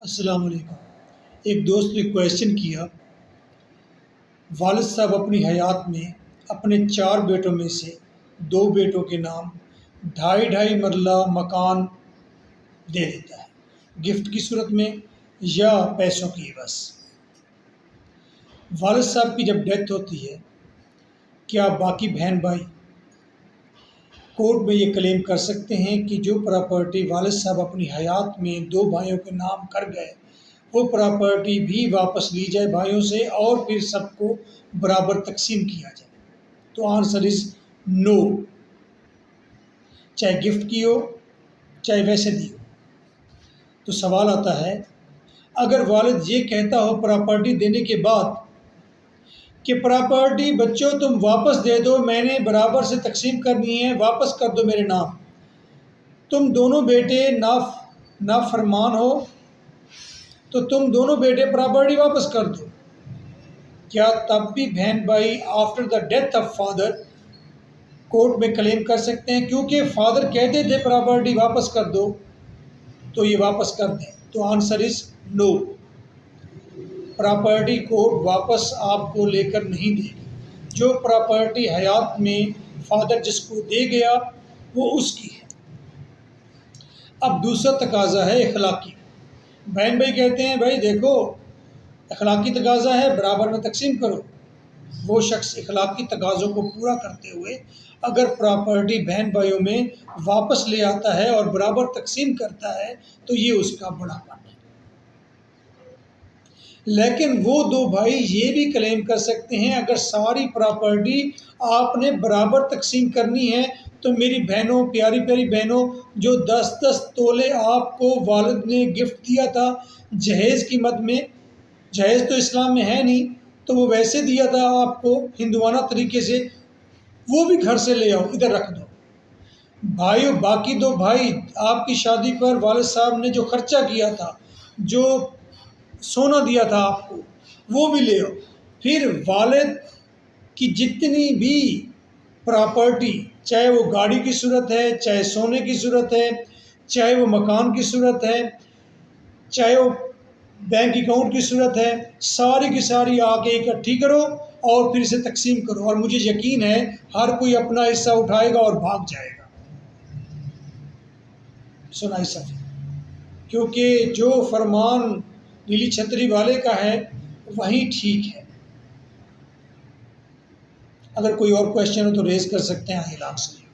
अस्सलाम वालेकुम। एक दोस्त ने क्वेश्चन किया, वालिद साहब अपनी हयात में अपने 4 बेटों में से 2 बेटों के नाम ढाई ढाई मरला मकान दे देता है, गिफ्ट की सूरत में या पैसों की एवज। वालिद साहब की जब डेथ होती है, क्या बाकी बहन भाई कोर्ट में ये क्लेम कर सकते हैं कि जो प्रॉपर्टी वालिद साहब अपनी हयात में 2 भाइयों के नाम कर गए, वो प्रॉपर्टी भी वापस ली जाए भाइयों से और फिर सबको बराबर तकसीम किया जाए? तो आंसर इज नो। चाहे गिफ्ट की हो, चाहे वैसे दी हो। तो सवाल आता है, अगर वालिद ये कहता हो प्रॉपर्टी देने के बाद कि प्रॉपर्टी बच्चों तुम वापस दे दो, मैंने बराबर से तकसीम करनी है, वापस कर दो मेरे नाम, तुम दोनों बेटे नाफरमान हो तो तुम दोनों बेटे प्रॉपर्टी वापस कर दो, क्या तब भी बहन भाई after the death of father court में क्लेम कर सकते हैं? क्योंकि फादर कहते थे प्रॉपर्टी वापस कर दो, तो ये वापस कर दें। तो answer is no. Property court वापस आपको लेकर नहीं देगी। जो प्रॉपर्टी हयात में फादर जिसको दे गया वो उसकी है। अब दूसरा तकाजा है इखलाकी। बहन भाई कहते हैं, भाई देखो इखलाकी तकाजा है, बराबर में तकसीम करो। वो शख्स इखलाकी तकाज़ों को पूरा करते हुए अगर प्रॉपर्टी बहन भाइयों में वापस ले आता है और बराबर तकसीम करता है तो ये उसका बड़ापन है। लेकिन वो 2 भाई ये भी क्लेम कर सकते हैं, अगर सारी प्रॉपर्टी आपने बराबर तकसीम करनी है तो मेरी बहनों, प्यारी प्यारी बहनों, जो 10-10 तोले आपको वालिद ने गिफ्ट दिया था जहेज़ की मद में, जहेज़ तो इस्लाम में है नहीं, तो वो वैसे दिया था आपको हिंदुआना तरीके से, वो भी घर से ले आओ, इधर रख दो। भाइयों, बाकी 2 भाई आपकी शादी पर वालिद साहब ने जो खर्चा किया था, जो सोना दिया था आपको, वो भी ले आओ। फिर वालिद की जितनी भी प्रॉपर्टी, चाहे वो गाड़ी की सूरत है, चाहे सोने की सूरत है, चाहे वो मकान की सूरत है, चाहे वो बैंक अकाउंट की सूरत है, सारी की सारी आके इकट्ठी करो और फिर इसे तकसीम करो। और मुझे यकीन है हर कोई अपना हिस्सा उठाएगा और भाग जाएगा। सुनाई सफी, क्योंकि जो फरमान नीली छतरी वाले का है वही ठीक है। अगर कोई और क्वेश्चन हो तो रेज कर सकते हैं। आगे लाभ से।